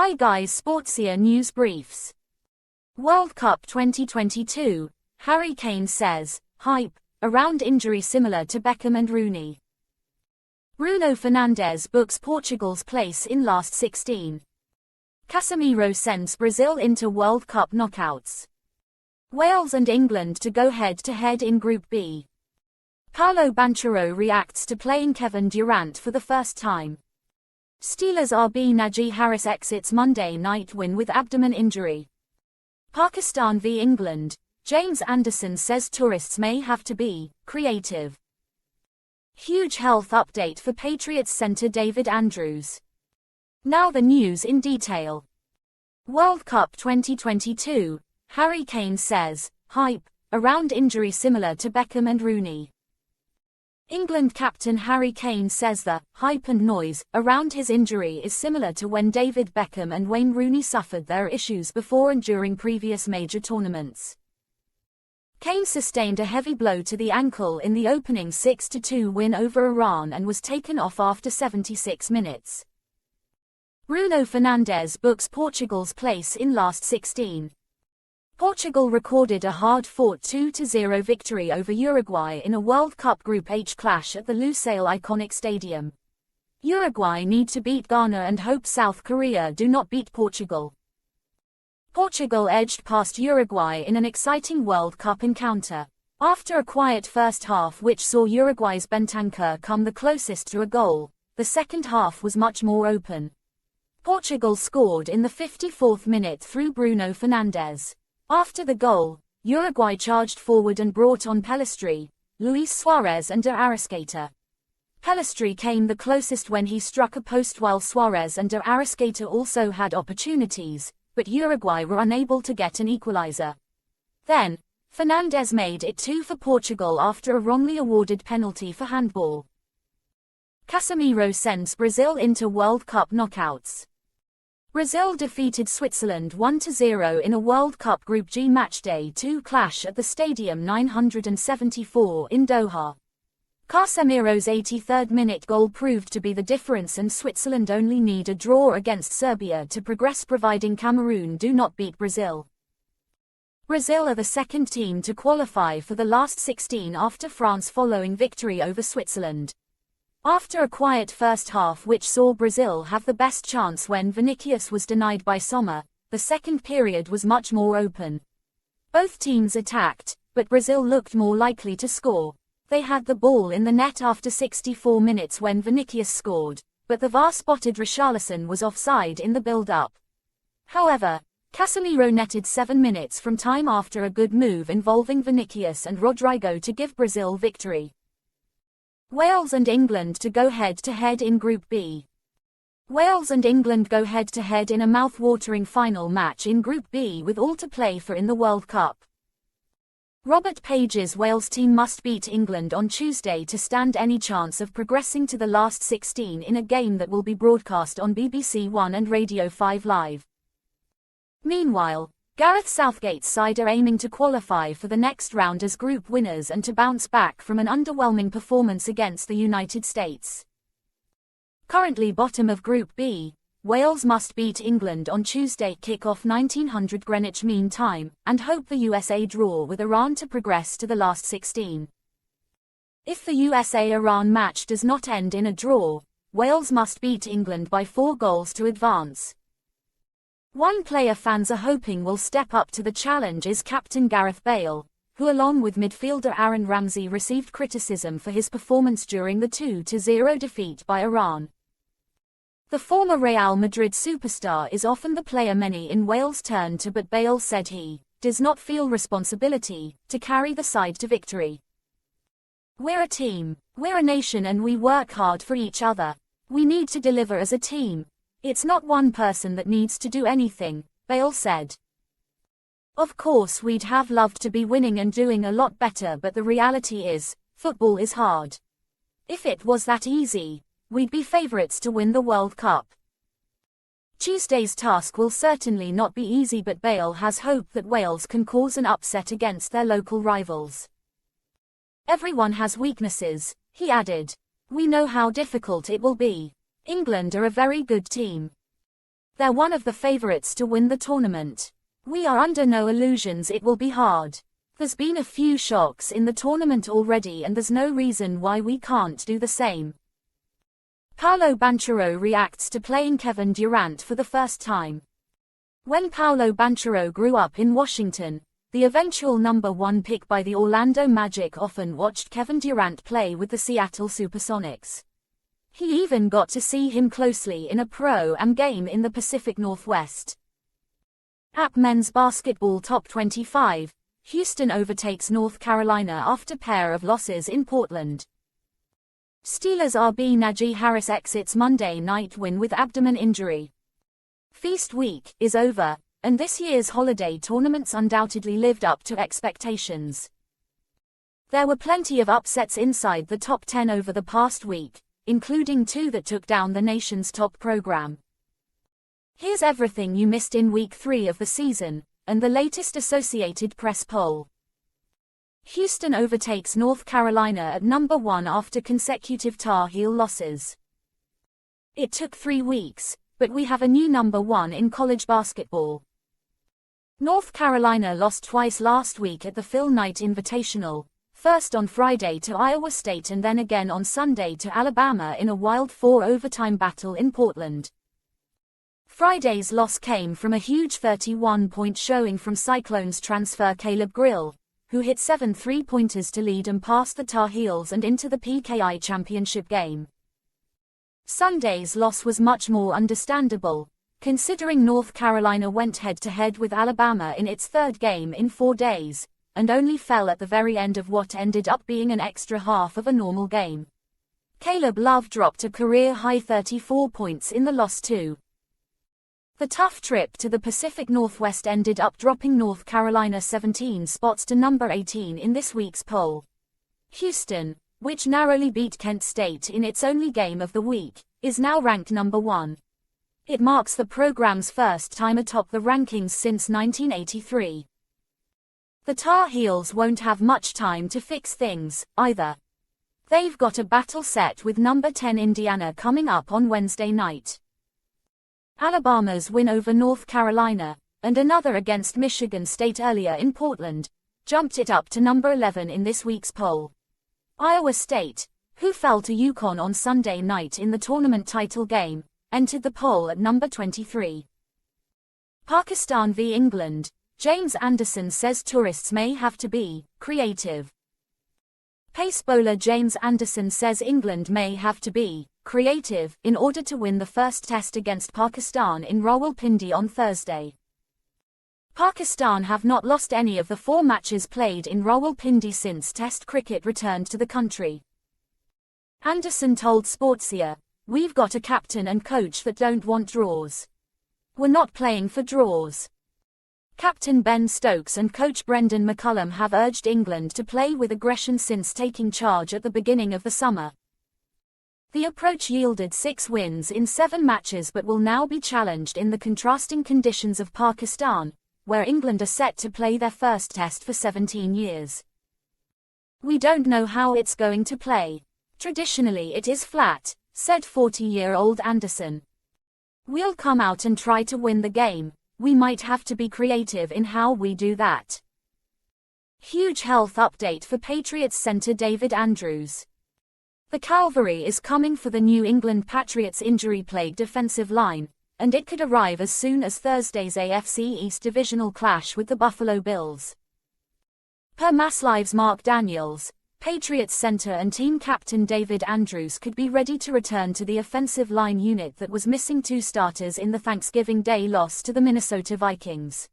Hi guys, Sportsia News Briefs. World Cup 2022, Harry Kane says, hype, around injury similar to Beckham and Rooney. Bruno Fernandes books Portugal's place in last 16. Casemiro sends Brazil into World Cup knockouts. Wales and England to go head-to-head in Group B. Paolo Banchero reacts to playing Kevin Durant for the first time. Steelers RB Najee Harris exits Monday night win with abdomen injury. Pakistan v England, James Anderson says tourists may have to be creative. Huge health update for Patriots center David Andrews. Now the news in detail. World Cup 2022, Harry Kane says, hype, around injury similar to Beckham and Rooney. England captain Harry Kane says the hype and noise around his injury is similar to when David Beckham and Wayne Rooney suffered their issues before and during previous major tournaments. Kane sustained a heavy blow to the ankle in the opening 6-2 win over Iran and was taken off after 76 minutes. Bruno Fernandes books Portugal's place in last 16. Portugal recorded a hard-fought 2-0 victory over Uruguay in a World Cup Group H clash at the Lusail iconic stadium. Uruguay need to beat Ghana and hope South Korea do not beat Portugal. Portugal edged past Uruguay in an exciting World Cup encounter. After a quiet first half which saw Uruguay's Bentancur come the closest to a goal, the second half was much more open. Portugal scored in the 54th minute through Bruno Fernandes. After the goal, Uruguay charged forward and brought on Pellistri, Luis Suarez and De Arrascaeta. Pellistri came the closest when he struck a post while Suarez and De Arrascaeta also had opportunities, but Uruguay were unable to get an equalizer. Then, Fernandes made it 2 for Portugal after a wrongly awarded penalty for handball. Casemiro sends Brazil into World Cup knockouts. Brazil defeated Switzerland 1-0 in a World Cup Group G Matchday 2 clash at the Stadium 974 in Doha. Casemiro's 83rd minute goal proved to be the difference and Switzerland only need a draw against Serbia to progress providing Cameroon do not beat Brazil. Brazil are the second team to qualify for the last 16 after France following victory over Switzerland. After a quiet first half which saw Brazil have the best chance when Vinicius was denied by Sommer, the second period was much more open. Both teams attacked, but Brazil looked more likely to score. They had the ball in the net after 64 minutes when Vinicius scored, but the VAR spotted Richarlison was offside in the build-up. However, Casemiro netted 7 minutes from time after a good move involving Vinicius and Rodrigo to give Brazil victory. Wales and England to go head-to-head in Group B. Wales and England go head-to-head in a mouth-watering final match in Group B with all to play for in the World Cup. Robert Page's Wales team must beat England on Tuesday to stand any chance of progressing to the last 16 in a game that will be broadcast on BBC One and Radio 5 Live. Meanwhile, Gareth Southgate's side are aiming to qualify for the next round as group winners and to bounce back from an underwhelming performance against the United States. Currently bottom of Group B, Wales must beat England on Tuesday kick-off 1900 Greenwich Mean Time, and hope the USA draw with Iran to progress to the last 16. If the USA-Iran match does not end in a draw, Wales must beat England by 4 goals to advance. One player fans are hoping will step up to the challenge is captain Gareth Bale, who along with midfielder Aaron Ramsey received criticism for his performance during the 2-0 defeat by Iran. The former Real Madrid superstar is often the player many in Wales turn to, but Bale said he does not feel responsibility to carry the side to victory. We're a team, we're a nation and we work hard for each other. We need to deliver as a team. It's not one person that needs to do anything, Bale said. Of course we'd have loved to be winning and doing a lot better, but the reality is, football is hard. If it was that easy, we'd be favourites to win the World Cup. Tuesday's task will certainly not be easy, but Bale has hope that Wales can cause an upset against their local rivals. Everyone has weaknesses, he added. We know how difficult it will be. England are a very good team. They're one of the favorites to win the tournament. We are under no illusions it will be hard. There's been a few shocks in the tournament already and there's no reason why we can't do the same. Paolo Banchero reacts to playing Kevin Durant for the first time. When Paolo Banchero grew up in Washington, the eventual #1 pick by the Orlando Magic often watched Kevin Durant play with the Seattle Supersonics. He even got to see him closely in a Pro-Am game in the Pacific Northwest. At Men's Basketball Top 25, Houston overtakes North Carolina after pair of losses in Portland. Steelers RB Najee Harris exits Monday night win with abdomen injury. Feast week is over, and this year's holiday tournaments undoubtedly lived up to expectations. There were plenty of upsets inside the top 10 over the past week, including 2 that took down the nation's top program. Here's everything you missed in week 3 of the season, and the latest Associated Press poll. Houston overtakes North Carolina at #1 after consecutive Tar Heel losses. It took 3 weeks, but we have a new #1 in college basketball. North Carolina lost twice last week at the Phil Knight Invitational, first on Friday to Iowa State and then again on Sunday to Alabama in a wild 4-overtime battle in Portland. Friday's loss came from a huge 31-point showing from Cyclones transfer Caleb Grill, who hit 7 3-pointers to lead and past the Tar Heels and into the PKI championship game. Sunday's loss was much more understandable, considering North Carolina went head-to-head with Alabama in its 3rd game in 4 days, and only fell at the very end of what ended up being an extra half of a normal game. Caleb Love dropped a career-high 34 points in the loss too. The tough trip to the Pacific Northwest ended up dropping North Carolina 17 spots to number 18 in this week's poll. Houston, which narrowly beat Kent State in its only game of the week, is now ranked #1. It marks the program's first time atop the rankings since 1983. The Tar Heels won't have much time to fix things, either. They've got a battle set with number 10 Indiana coming up on Wednesday night. Alabama's win over North Carolina, and another against Michigan State earlier in Portland, jumped it up to number 11 in this week's poll. Iowa State, who fell to UConn on Sunday night in the tournament title game, entered the poll at number 23. Pakistan v England, James Anderson says tourists may have to be creative. Pace bowler James Anderson says England may have to be creative in order to win the first test against Pakistan in Rawalpindi on Thursday. Pakistan have not lost any of the 4 matches played in Rawalpindi since Test cricket returned to the country. Anderson told Sportsia, "We've got a captain and coach that don't want draws. We're not playing for draws." Captain Ben Stokes and coach Brendan McCullum have urged England to play with aggression since taking charge at the beginning of the summer. The approach yielded 6 wins in 7 matches but will now be challenged in the contrasting conditions of Pakistan, where England are set to play their first test for 17 years. "We don't know how it's going to play. Traditionally it is flat," said 40-year-old Anderson. "We'll come out and try to win the game. We might have to be creative in how we do that." Huge health update for Patriots center David Andrews. The cavalry is coming for the New England Patriots injury-plagued defensive line, and it could arrive as soon as Thursday's AFC East divisional clash with the Buffalo Bills. Per MassLive's Mark Daniels, Patriots center and team captain David Andrews could be ready to return to the offensive line unit that was missing 2 starters in the Thanksgiving Day loss to the Minnesota Vikings.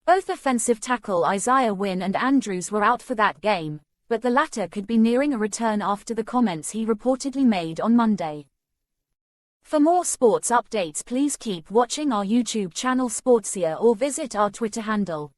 Both offensive tackle Isaiah Wynn and Andrews were out for that game, but the latter could be nearing a return after the comments he reportedly made on Monday. For more sports updates, please keep watching our YouTube channel Sportsia or visit our Twitter handle.